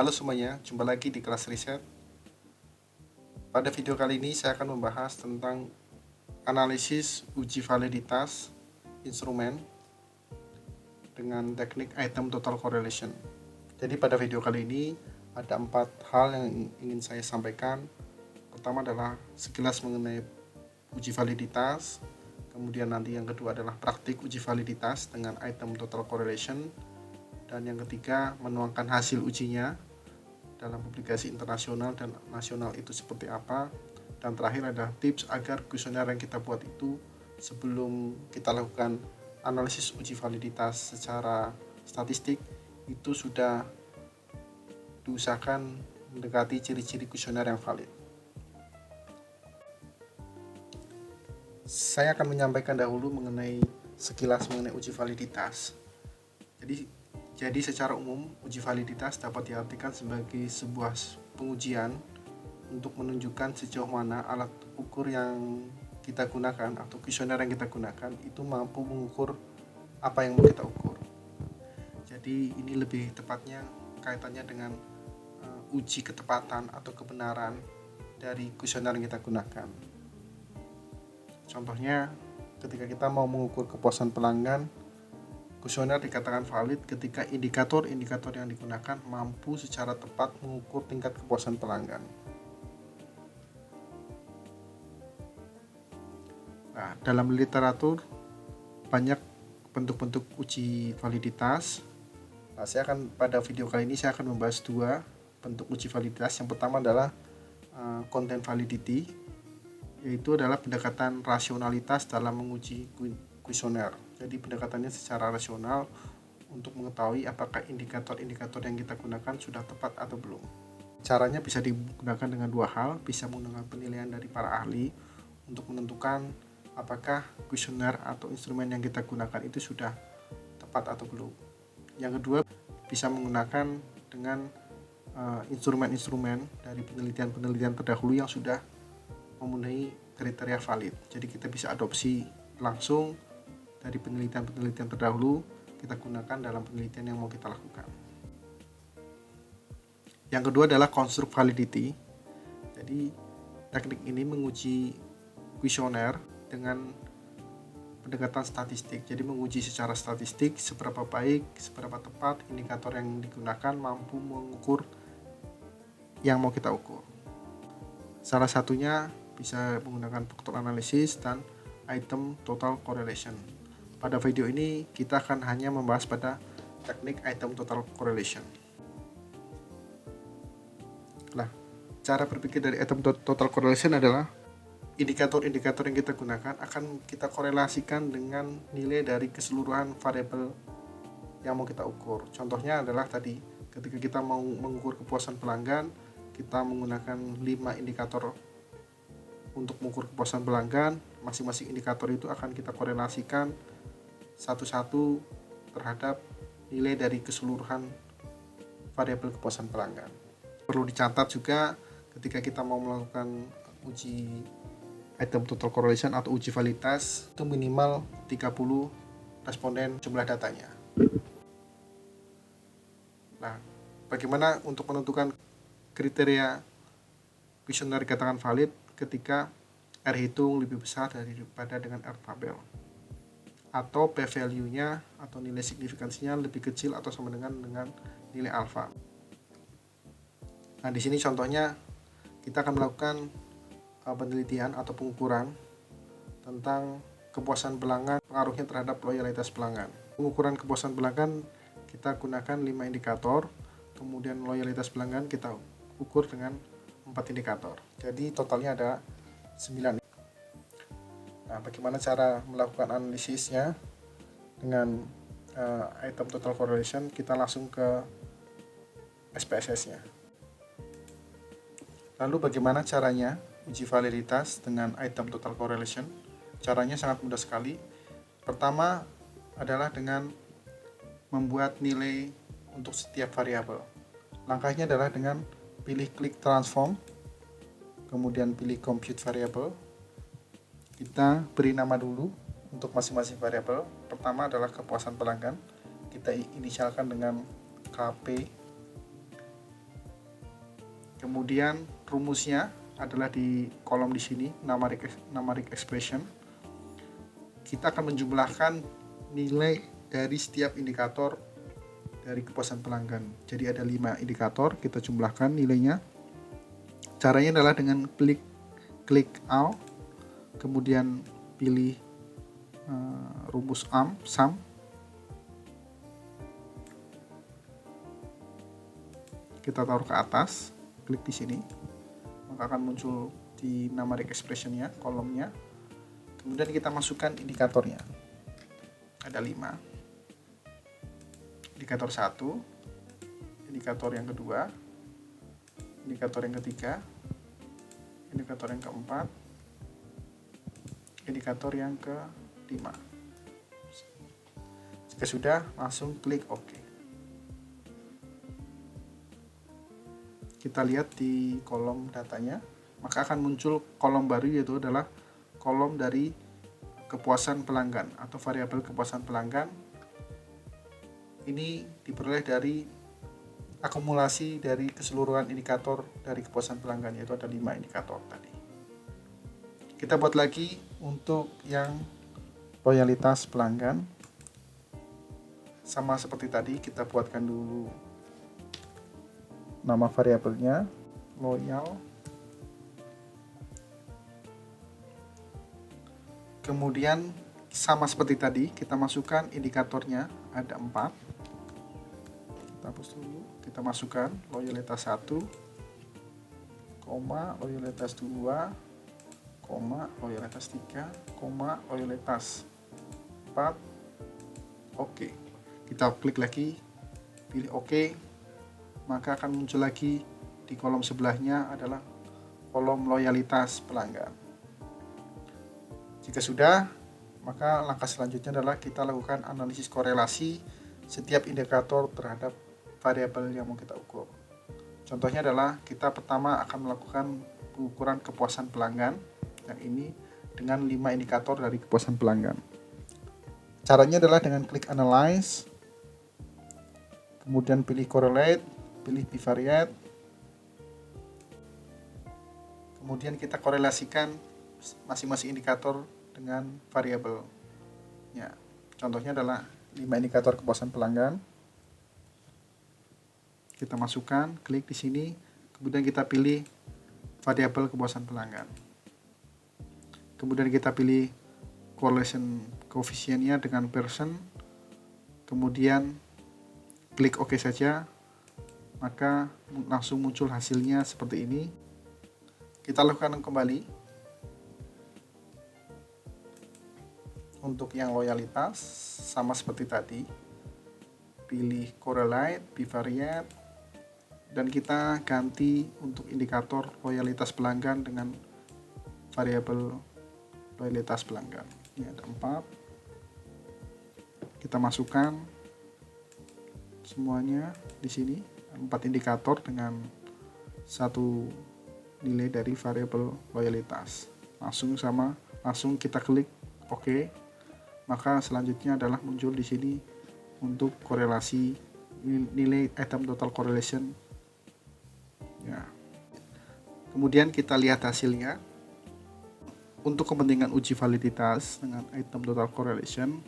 Halo semuanya, jumpa lagi di kelas riset. Pada video kali ini saya akan membahas tentang analisis uji validitas instrumen dengan teknik item total correlation. Jadi pada video kali ini ada 4 hal yang ingin saya sampaikan. Pertama adalah sekilas mengenai uji validitas, kemudian nanti yang kedua adalah praktik uji validitas dengan item total correlation, dan yang ketiga menuangkan hasil ujinya dalam publikasi internasional dan nasional itu seperti apa, dan terakhir adalah tips agar kuesioner yang kita buat itu sebelum kita lakukan analisis uji validitas secara statistik itu sudah diusahakan mendekati ciri-ciri kuesioner yang valid. Saya akan menyampaikan dahulu mengenai sekilas mengenai uji validitas. Jadi secara umum, uji validitas dapat diartikan sebagai sebuah pengujian untuk menunjukkan sejauh mana alat ukur yang kita gunakan atau kuesioner yang kita gunakan itu mampu mengukur apa yang mau kita ukur. Jadi ini lebih tepatnya kaitannya dengan uji ketepatan atau kebenaran dari kuesioner yang kita gunakan. Contohnya, ketika kita mau mengukur kepuasan pelanggan, kuesioner dikatakan valid ketika indikator-indikator yang digunakan mampu secara tepat mengukur tingkat kepuasan pelanggan. Nah, dalam literatur banyak bentuk-bentuk uji validitas. Nah, pada video kali ini saya akan membahas 2 bentuk uji validitas. Yang pertama adalah content validity, yaitu adalah pendekatan rasionalitas dalam menguji kuesioner. Jadi pendekatannya secara rasional untuk mengetahui apakah indikator-indikator yang kita gunakan sudah tepat atau belum. Caranya bisa digunakan dengan 2 hal, bisa menggunakan penilaian dari para ahli untuk menentukan apakah kuesioner atau instrumen yang kita gunakan itu sudah tepat atau belum. Yang kedua, bisa menggunakan dengan instrumen-instrumen dari penelitian-penelitian terdahulu yang sudah memenuhi kriteria valid. Jadi kita bisa adopsi langsung dari penelitian-penelitian terdahulu, kita gunakan dalam penelitian yang mau kita lakukan. Yang kedua adalah construct validity. Jadi teknik ini menguji kuesioner dengan pendekatan statistik. Jadi menguji secara statistik seberapa baik, seberapa tepat indikator yang digunakan mampu mengukur yang mau kita ukur. Salah satunya bisa menggunakan faktor analisis dan item total correlation. Pada video ini kita akan hanya membahas pada teknik item total correlation. Nah, cara berpikir dari item total correlation adalah indikator-indikator yang kita gunakan akan kita korelasikan dengan nilai dari keseluruhan variabel yang mau kita ukur. Contohnya adalah tadi, ketika kita mau mengukur kepuasan pelanggan, kita menggunakan 5 indikator untuk mengukur kepuasan pelanggan. Masing-masing indikator itu akan kita korelasikan satu-satu terhadap nilai dari keseluruhan variabel kepuasan pelanggan. Perlu dicatat juga ketika kita mau melakukan uji item total correlation atau uji validitas itu minimal 30 responden jumlah datanya. Nah, bagaimana untuk menentukan kriteria kuesioner dikatakan valid ketika R hitung lebih besar daripada dengan R tabel, atau p-value-nya atau nilai signifikansinya lebih kecil atau sama dengan nilai alfa. Nah, di sini contohnya kita akan melakukan penelitian atau pengukuran tentang kepuasan pelanggan, pengaruhnya terhadap loyalitas pelanggan. Pengukuran kepuasan pelanggan kita gunakan 5 indikator, kemudian loyalitas pelanggan kita ukur dengan 4 indikator. Jadi totalnya ada 9. Nah, bagaimana cara melakukan analisisnya dengan item total correlation? Kita langsung ke SPSS-nya. Lalu bagaimana caranya uji validitas dengan item total correlation? Caranya sangat mudah sekali. Pertama adalah dengan membuat nilai untuk setiap variabel. Langkahnya adalah dengan pilih klik transform, kemudian pilih compute variable. Kita beri nama dulu untuk masing-masing variabel. Pertama adalah kepuasan pelanggan. Kita inisialkan dengan KP. Kemudian rumusnya adalah di kolom di sini, numeric expression. Kita akan menjumlahkan nilai dari setiap indikator dari kepuasan pelanggan. Jadi ada 5 indikator, kita jumlahkan nilainya. Caranya adalah dengan klik all, kemudian pilih rumus sum. Kita taruh ke atas, klik di sini, maka akan muncul di numeric expression-nya, kolomnya. Kemudian kita masukkan indikatornya. Ada 5. Indikator 1, indikator yang kedua, indikator yang ketiga, indikator yang keempat, indikator yang kelima. Jika sudah, langsung klik OK. Kita lihat di kolom datanya, maka akan muncul kolom baru, yaitu adalah kolom dari kepuasan pelanggan atau variabel kepuasan pelanggan. Ini diperoleh dari akumulasi dari keseluruhan indikator dari kepuasan pelanggan, yaitu ada 5 indikator tadi. Kita buat lagi untuk yang loyalitas pelanggan. Sama seperti tadi, kita buatkan dulu nama variabelnya loyal, kemudian sama seperti tadi kita masukkan indikatornya, ada 4. Kita hapus dulu, kita masukkan loyalitas 1, loyalitas 2, loyalitas 3, loyalitas 4. Oke. Kita klik lagi, pilih OK, maka akan muncul lagi di kolom sebelahnya adalah kolom loyalitas pelanggan. Jika sudah, maka langkah selanjutnya adalah kita lakukan analisis korelasi setiap indikator terhadap variabel yang mau kita ukur. Contohnya adalah kita pertama akan melakukan pengukuran kepuasan pelanggan, yang ini dengan 5 indikator dari kepuasan pelanggan. Caranya adalah dengan klik analyze, kemudian pilih correlate, pilih bivariate, kemudian kita korelasikan masing-masing indikator dengan variabelnya. Contohnya adalah 5 indikator kepuasan pelanggan. Kita masukkan, klik di sini, kemudian kita pilih variabel kepuasan pelanggan. Kemudian kita pilih correlation coefficient-nya dengan percent, kemudian klik OK saja, maka langsung muncul hasilnya seperti ini. Kita lakukan kembali. Untuk yang loyalitas sama seperti tadi, pilih correlate, bivariate, dan kita ganti untuk indikator loyalitas pelanggan dengan variabel loyalitas pelanggan. Ini ada 4. Kita masukkan semuanya di sini, 4 indikator dengan 1 nilai dari variabel loyalitas. Langsung kita klik OK. Maka selanjutnya adalah muncul di sini untuk korelasi nilai item total correlation. Ya. Kemudian kita lihat hasilnya. Untuk kepentingan uji validitas dengan item total correlation,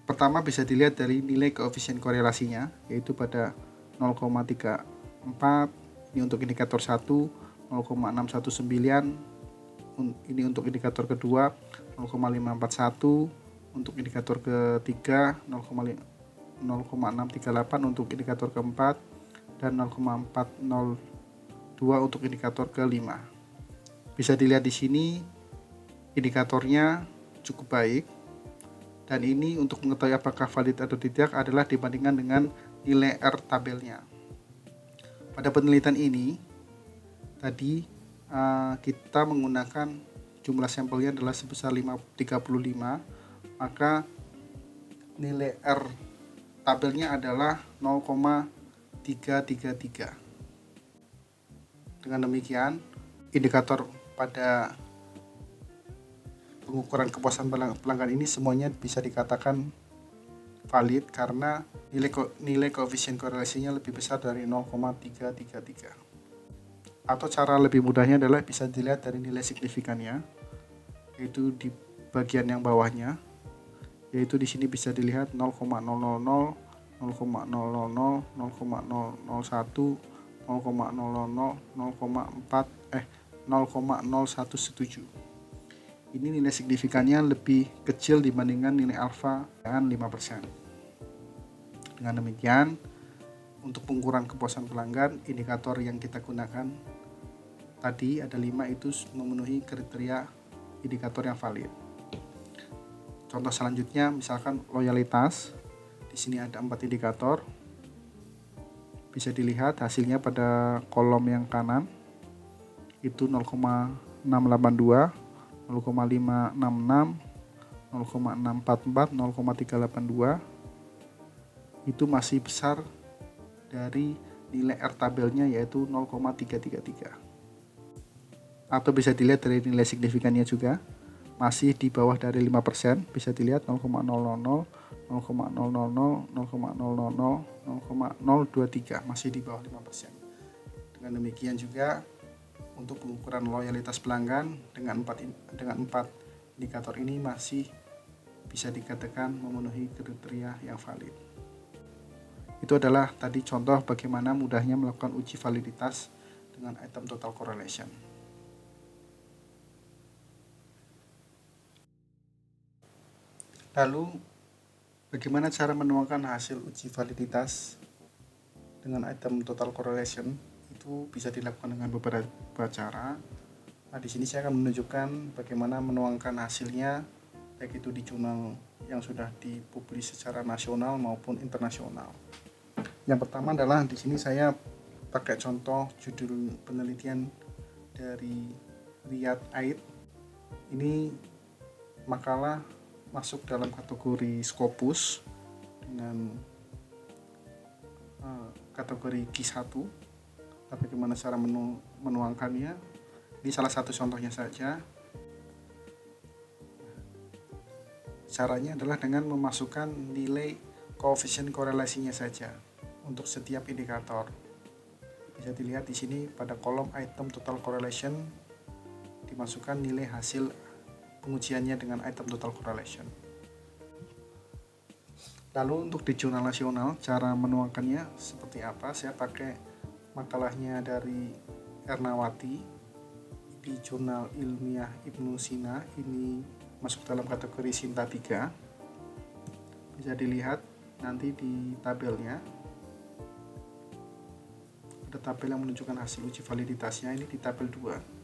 pertama bisa dilihat dari nilai koefisien korelasinya, yaitu pada 0,34. Ini untuk indikator 1, 0,619. Ini untuk indikator kedua, 0,541. Untuk indikator ketiga 0,638, untuk indikator keempat, dan 0,402 untuk indikator kelima. Bisa dilihat di sini indikatornya cukup baik, dan ini untuk mengetahui apakah valid atau tidak adalah dibandingkan dengan nilai R tabelnya. Pada penelitian ini tadi kita menggunakan jumlah sampelnya adalah sebesar 35, maka nilai R tabelnya adalah 0,333. Dengan demikian, indikator pada pengukuran kepuasan pelanggan ini semuanya bisa dikatakan valid karena nilai koefisien korelasinya lebih besar dari 0,333. Atau cara lebih mudahnya adalah bisa dilihat dari nilai signifikannya, yaitu di bagian yang bawahnya, yaitu di sini bisa dilihat 0,000, 0,000, 0,001, 0,000, 0,0117. Ini nilai signifikannya lebih kecil dibandingkan nilai alfa dengan 5%. Dengan demikian, untuk pengukuran kepuasan pelanggan, indikator yang kita gunakan tadi ada 5 itu memenuhi kriteria indikator yang valid. Contoh selanjutnya misalkan loyalitas. Di sini ada 4 indikator. Bisa dilihat hasilnya pada kolom yang kanan itu 0,682, 0,566, 0,644, 0,382. Itu masih besar dari nilai R tabelnya yaitu 0,333. Atau bisa dilihat dari nilai signifikannya juga masih di bawah dari 5%, bisa dilihat 0,000, 0,000, 0,000, 0,023, masih di bawah 5%. Dengan demikian juga untuk pengukuran loyalitas pelanggan dengan 4 indikator ini masih bisa dikatakan memenuhi kriteria yang valid. Itu adalah tadi contoh bagaimana mudahnya melakukan uji validitas dengan item total correlation. Lalu, bagaimana cara menuangkan hasil uji validitas dengan item total correlation? Itu bisa dilakukan dengan beberapa cara. Nah, di sini saya akan menunjukkan bagaimana menuangkan hasilnya, baik itu di jurnal yang sudah dipublis secara nasional maupun internasional. Yang pertama adalah di sini saya pakai contoh judul penelitian dari Riyad Aid. Ini makalah masuk dalam kategori Scopus dengan kategori Q1. Tapi bagaimana cara menuangkannya? Ini salah satu contohnya saja. Caranya adalah dengan memasukkan nilai koefisien korelasinya saja untuk setiap indikator. Bisa dilihat di sini pada kolom item total correlation dimasukkan nilai hasil pengujiannya dengan item total correlation. Lalu untuk di jurnal nasional, cara menuangkannya seperti apa? Saya pakai makalahnya dari Ernawati di jurnal ilmiah Ibnu Sina. Ini masuk dalam kategori Sinta 3. Bisa dilihat nanti di tabelnya. Ada tabel yang menunjukkan hasil uji validitasnya, ini di tabel 2.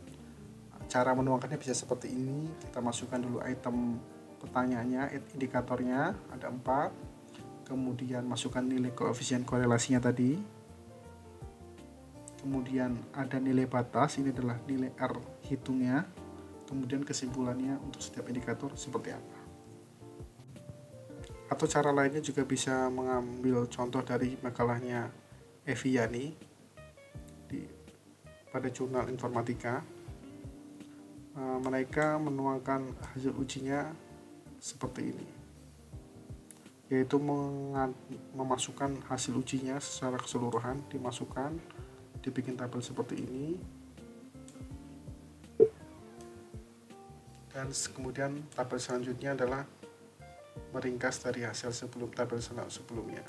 Cara menuangkannya bisa seperti ini. Kita masukkan dulu item pertanyaannya, indikatornya ada 4. Kemudian masukkan nilai koefisien korelasinya tadi. Kemudian ada nilai batas, ini adalah nilai R hitungnya. Kemudian kesimpulannya untuk setiap indikator seperti apa. Atau cara lainnya juga bisa mengambil contoh dari makalahnya Evi Yani pada jurnal informatika. Mereka menuangkan hasil ujinya seperti ini, yaitu memasukkan hasil ujinya secara keseluruhan, dimasukkan, dibikin tabel seperti ini, dan kemudian tabel selanjutnya adalah meringkas dari hasil sebelum tabel sebelumnya.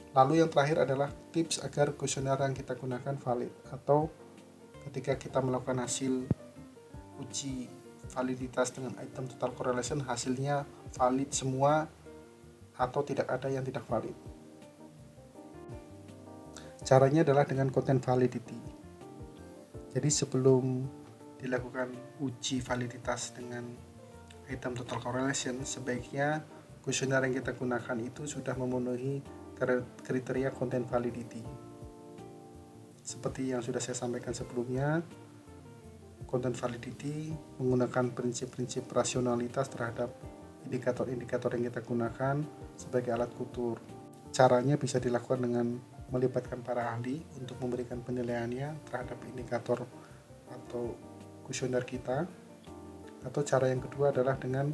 Lalu yang terakhir adalah tips agar kuesioner yang kita gunakan valid, atau ketika kita melakukan hasil uji validitas dengan item total correlation, hasilnya valid semua atau tidak ada yang tidak valid. Caranya adalah dengan content validity. Jadi sebelum dilakukan uji validitas dengan item total correlation, sebaiknya kuesioner yang kita gunakan itu sudah memenuhi kriteria content validity. Seperti yang sudah saya sampaikan sebelumnya, content validity menggunakan prinsip-prinsip rasionalitas terhadap indikator-indikator yang kita gunakan sebagai alat ukur. Caranya bisa dilakukan dengan melibatkan para ahli untuk memberikan penilaiannya terhadap indikator atau kuesioner kita. Atau cara yang kedua adalah dengan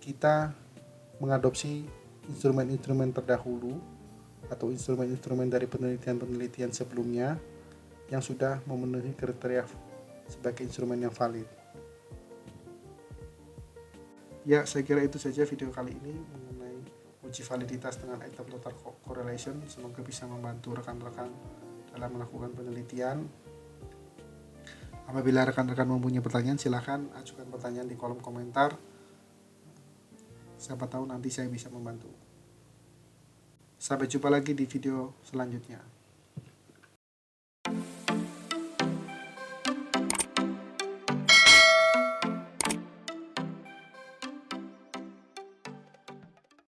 kita mengadopsi instrumen-instrumen terdahulu atau instrumen-instrumen dari penelitian-penelitian sebelumnya yang sudah memenuhi kriteria sebagai instrumen yang valid. Ya, saya kira itu saja video kali ini mengenai uji validitas dengan item total correlation. Semoga bisa membantu rekan-rekan dalam melakukan penelitian. Apabila rekan-rekan mempunyai pertanyaan, silahkan ajukan pertanyaan di kolom komentar. Siapa tahu nanti saya bisa membantu. Sampai jumpa lagi di video selanjutnya.